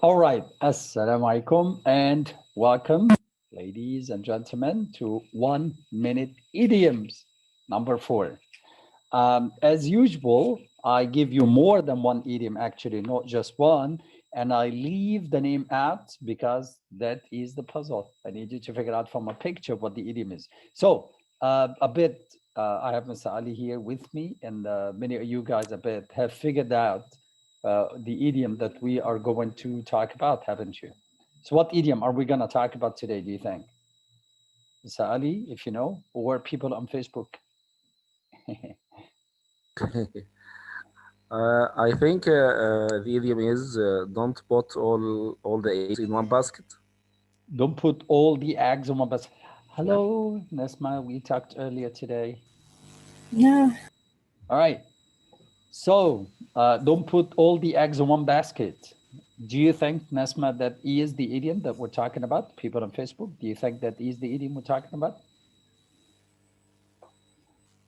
All right, assalamu alaikum and welcome, ladies and gentlemen, to 1 minute idioms number 4. As usual, I give you more than one idiom, actually, not just one, and I leave the name out because that is the puzzle. I need you to figure out from a picture what the idiom is. So, I have Mr. Ali here with me, and many of you guys have figured out the idiom that we are going to talk about, haven't you? So what idiom are we going to talk about today, do you think? Mr. Ali, if you know, or people on Facebook? I think the idiom is don't put all the eggs in one basket. Don't put all the eggs on one basket. Yeah. Hello, Nesma, we talked earlier today. Yeah, All right, so don't put all the eggs in one basket. Do you think, Nesma, that is the idiom that we're talking about? People on Facebook, do you think that is the idiom we're talking about?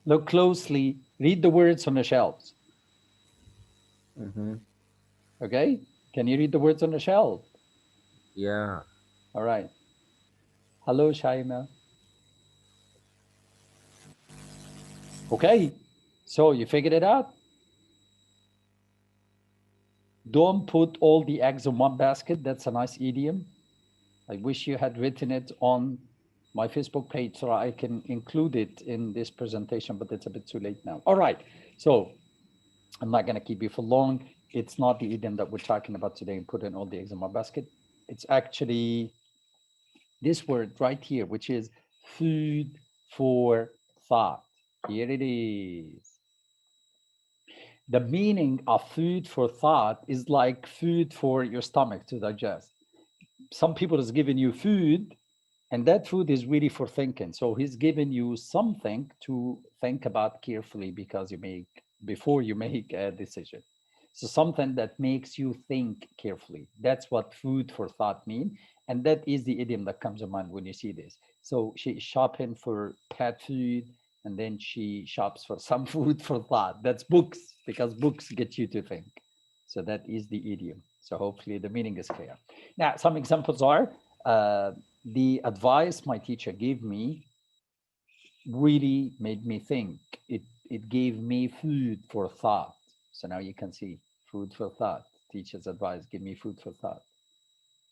Look closely, read the words on the shelves. Mm-hmm. Okay, can you read the words on the shelf? Yeah. All right. Hello, Shaima. Okay, so you figured it out. Don't put all the eggs in one basket. That's a nice idiom. I wish you had written it on my Facebook page so I can include it in this presentation, but it's a bit too late now. All right, so I'm not going to keep you for long. It's not the idiom that we're talking about today and putting all the eggs in one basket. It's actually this word right here, which is food for thought. Here it is. The meaning of food for thought is like food for your stomach to digest. Some people is giving you food, and that food is really for thinking. So he's giving you something to think about carefully because before you make a decision. So something that makes you think carefully. That's what food for thought mean. And that is the idiom that comes to mind when you see this. So she's shopping for pet food, and then she shops for some food for thought. That's books, because books get you to think. So that is the idiom. So hopefully the meaning is clear. Now, some examples are the advice my teacher gave me really made me think. It gave me food for thought. So now you can see food for thought. Teacher's advice, give me food for thought.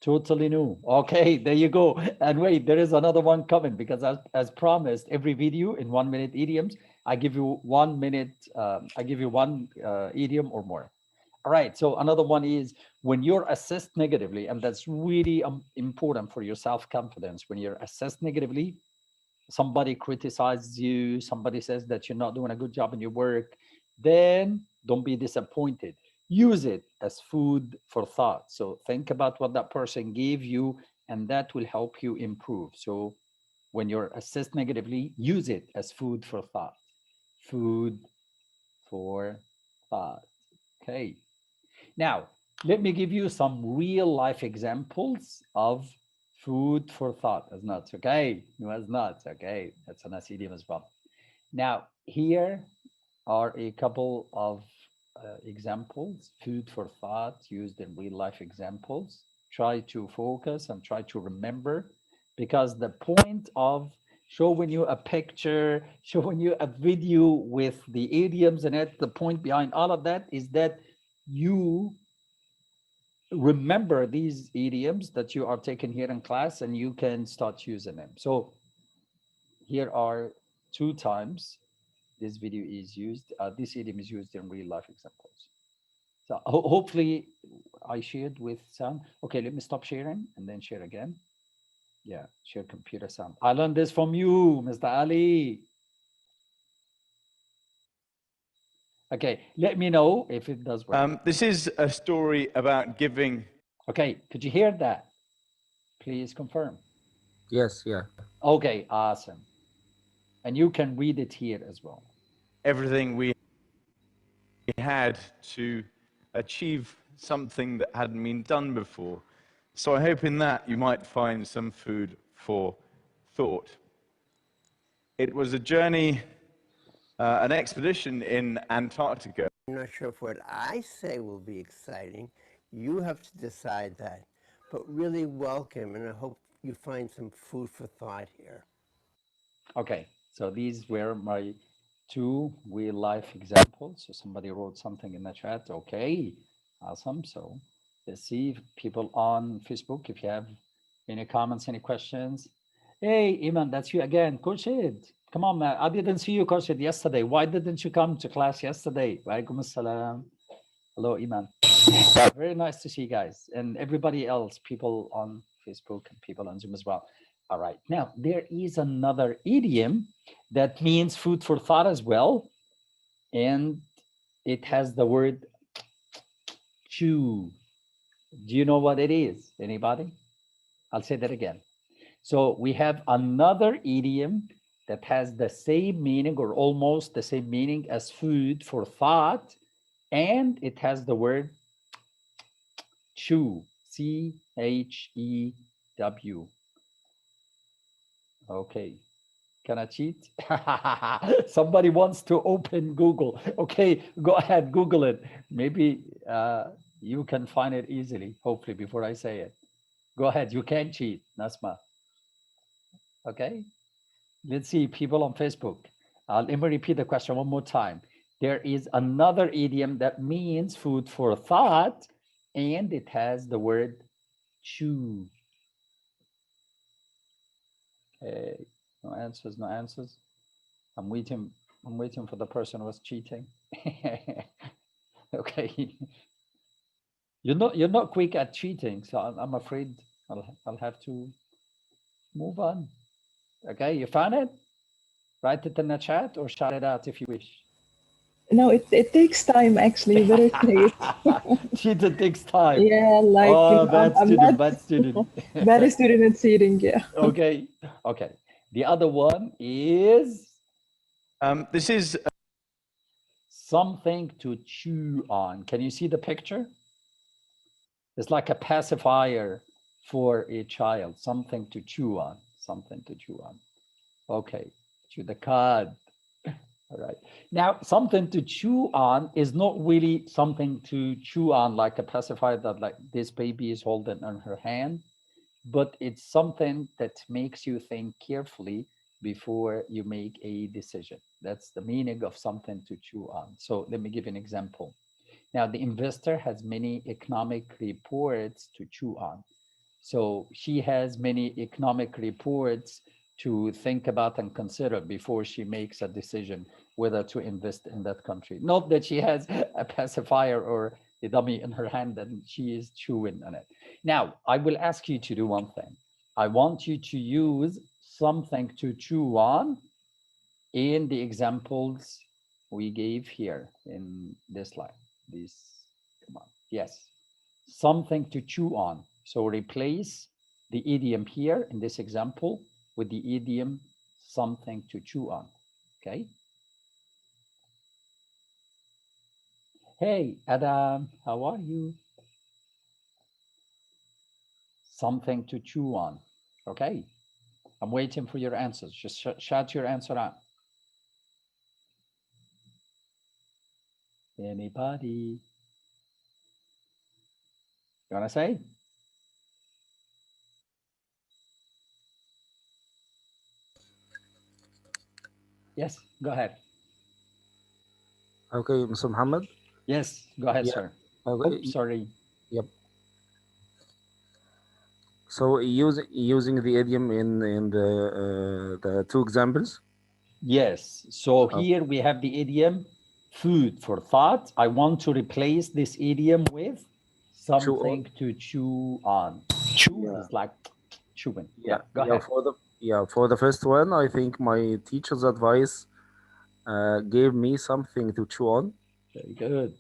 Totally new. Okay, there you go. And wait, there is another one coming because as promised, every video in 1 minute idioms, I give you 1 minute, I give you one idiom or more. All right, so another one is when you're assessed negatively, and that's really important for your self-confidence. When you're assessed negatively, somebody criticizes you, somebody says that you're not doing a good job in your work, then don't be disappointed. Use it as food for thought. So think about what that person gave you, and that will help you improve. So when you're assessed negatively, use it as food for thought. Food for thought. Okay. Now, let me give you some real life examples of food for thought as nuts. Okay, as nuts. Okay, that's a nice idiom as well. Now, here are a couple of examples, food for thought used in real life examples. Try to focus and try to remember, because the point of showing you a picture, showing you a video with the idioms in it, the point behind all of that is that you remember these idioms that you are taking here in class and you can start using them. So here are 2 times this video is used. This idiom is used in real life examples. So hopefully I shared with sound. Okay, let me stop sharing and then share again. Yeah, share computer sound. I learned this from you, Mr. Ali. Okay, let me know if it does work. This is a story about giving. Okay, could you hear that? Please confirm. Yes. Yeah. Okay, awesome. And you can read it here as well. Everything we had to achieve something that hadn't been done before. So I hope in that you might find some food for thought. It was a journey, an expedition in Antarctica. I'm not sure if what I say will be exciting, You have to decide that. But really welcome, and I hope you find some food for thought here. Okay, so these were my two real life examples. So somebody wrote something in the chat. Okay, awesome. So let's see if people on Facebook, if you have any comments, any questions. Hey, Iman, that's you again. Khurshid, come on, man. I didn't see you, Khurshid, yesterday. Why didn't you come to class yesterday? Walaikum assalam. Hello, Iman. Very nice to see you guys and everybody else, people on Facebook and people on Zoom as well. All right. Now, there is another idiom that means food for thought as well. And it has the word chew. Do you know what it is? Anybody? I'll say that again. So we have another idiom that has the same meaning or almost the same meaning as food for thought. And it has the word chew, C-H-E-W. Okay, can I cheat? Somebody wants to open Google. Okay, go ahead, Google it. Maybe you can find it easily, hopefully, before I say it. Go ahead, you can cheat, Nasma. Okay, let's see, people on Facebook. Let me repeat the question one more time. There is another idiom that means food for thought, and it has the word chew. Okay, no answers, no answers. I'm waiting for the person who was cheating. Okay. You're not quick at cheating, so I'm afraid I'll have to move on. Okay, you found it? Write it in the chat or shout it out if you wish. No, it takes time actually. Better say it. Cheating takes time. Yeah, like Oh, bad I'm student, not bad student. bad student at cheating. Yeah. Okay, okay. The other one is This is something to chew on. Can you see the picture? It's like a pacifier for a child, something to chew on, something to chew on. Okay, chew the cud. All right. Now, something to chew on is not really something to chew on like a pacifier that like this baby is holding on her hand, but it's something that makes you think carefully before you make a decision. That's the meaning of something to chew on. So let me give you an example. Now, the investor has many economic reports to chew on. So she has many economic reports to think about and consider before she makes a decision whether to invest in that country. Not that she has a pacifier or a dummy in her hand and she is chewing on it. Now, I will ask you to do one thing. I want you to use something to chew on in the examples we gave here in this slide. This, come on, yes, something to chew on. So replace the idiom here in this example with the idiom something to chew on, okay? Hey, Adam, how are you? Something to chew on, okay? I'm waiting for your answers. Just shout your answer out. Anybody? You wanna say? Yes, go ahead. Okay, Mr. Muhammad. Yes, go ahead, Yeah. sir. Okay. Oops, sorry. Yep. So using the idiom in the two examples. Yes, so here we have the idiom food for thought. I want to replace this idiom with something to chew on. Chew is like chewing. Yeah, go ahead. For the first one, I think my teacher's advice gave me something to chew on. Very good.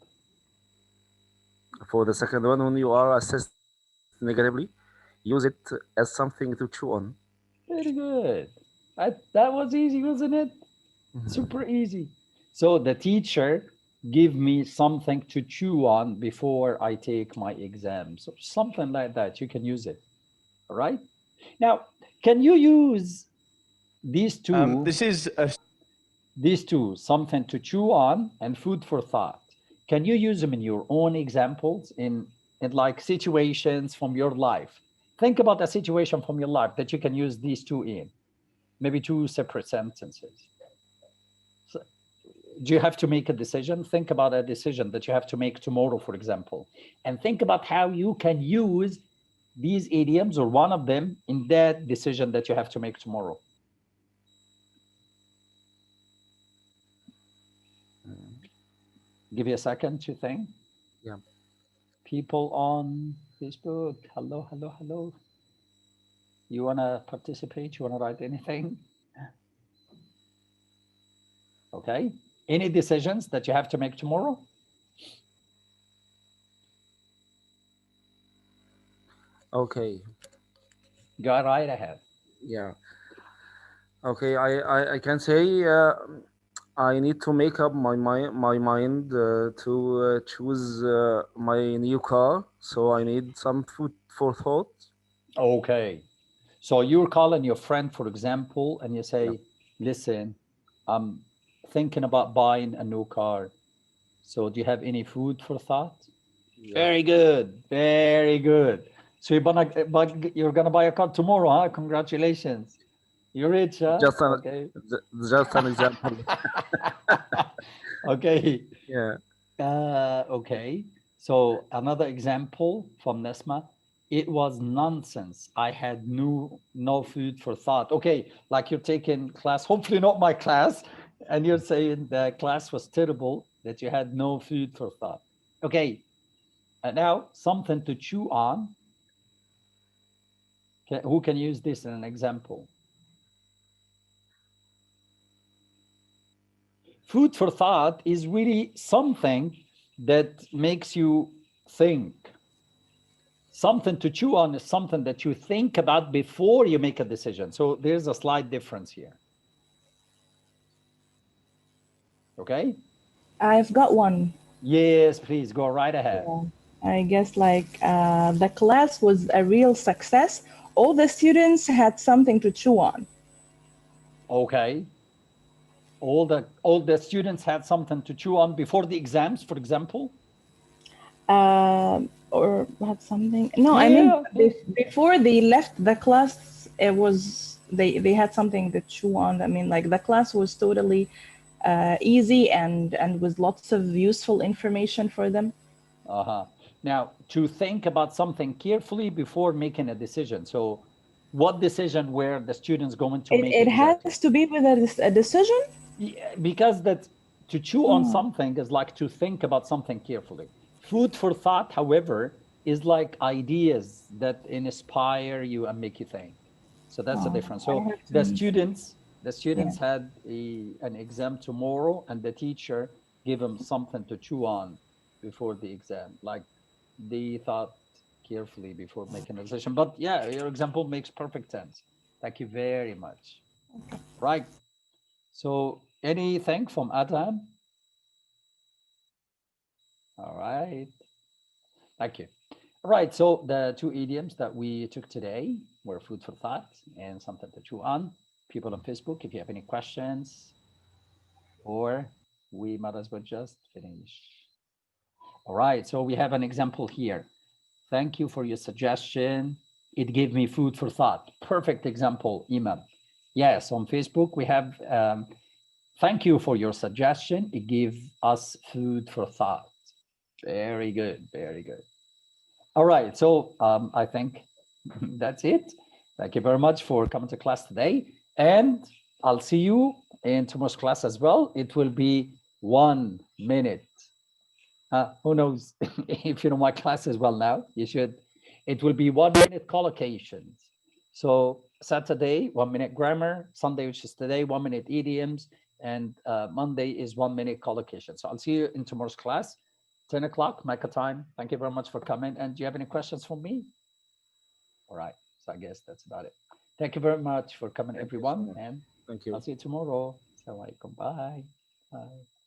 For the second one, when you are assessed negatively, use it as something to chew on. Very good. That was easy, wasn't it? Super easy. So the teacher give me something to chew on before I take my exam. So something like that, you can use it. All right. Now, can you use these two? These two, something to chew on and food for thought. Can you use them in your own examples in in like situations from your life. Think about a situation from your life that you can use these two in, maybe two separate sentences. So, do you have to make a decision? Think about a decision that you have to make tomorrow, for example, and think about how you can use these idioms or one of them in that decision that you have to make tomorrow. Give you a second to think. Yeah. People on Facebook, hello, hello, hello. You want to participate? You want to write anything? Okay. Any decisions that you have to make tomorrow? Okay. Go right ahead. Yeah. Okay. I can say I need to make up my mind to choose my new car. So I need some food for thought. Okay. So you're calling your friend, for example, and you say, listen, I'm thinking about buying a new car. So do you have any food for thought? Yeah. Very good. Very good. So you're gonna buy a car tomorrow, huh? Congratulations. You're rich, huh? Just an Okay. just an example. Okay. Yeah. Okay. So another example from Nesma. It was nonsense. I had no food for thought. Okay, like you're taking class, hopefully not my class, and you're saying the class was terrible, that you had no food for thought. Okay, and now something to chew on. Who can use this in an example? Food for thought is really something that makes you think. Something to chew on is something that you think about before you make a decision. So there's a slight difference here. Okay? I've got one. Yes, please go right ahead. Yeah. I guess like the class was a real success. All the students had something to chew on. Okay. All the students had something to chew on before the exams, for example. Or had something. No, I mean before they left the class, it was they had something to chew on. I mean, like the class was totally easy and with lots of useful information for them. Now, to think about something carefully before making a decision. So what decision were the students going to make? It has to be with a decision? Yeah, because that to chew on something is like to think about something carefully. Food for thought, however, is like ideas that inspire you and make you think. So that's the difference. So the students had an exam tomorrow, and the teacher gave them something to chew on before the exam. Like they thought carefully before making a decision. But yeah, your example makes perfect sense. Thank you very much. Right. So anything from Adam? All right. Thank you. All right. So the two idioms that we took today were food for thought and something to chew on. People on Facebook, if you have any questions, or we might as well just finish. All right. So we have an example here. Thank you for your suggestion. It gave me food for thought. Perfect example, Iman. Yes, on Facebook, we have thank you for your suggestion. It gave us food for thought. Very good, very good. All right, so I think that's it. Thank you very much for coming to class today. And I'll see you in tomorrow's class as well. It will be 1 minute. Who knows if you know my class as well now, you should. It will be 1 minute collocations. So Saturday, 1 minute grammar, Sunday, which is today, 1 minute idioms, and Monday is 1 minute collocation. So I'll see you in tomorrow's class, 10 o'clock, Mecca time. Thank you very much for coming. And do you have any questions for me? All right, so I guess that's about it. Thank you very much for coming, everyone. And Thank you. I'll see you tomorrow. Assalamu alaikum. Bye. Bye.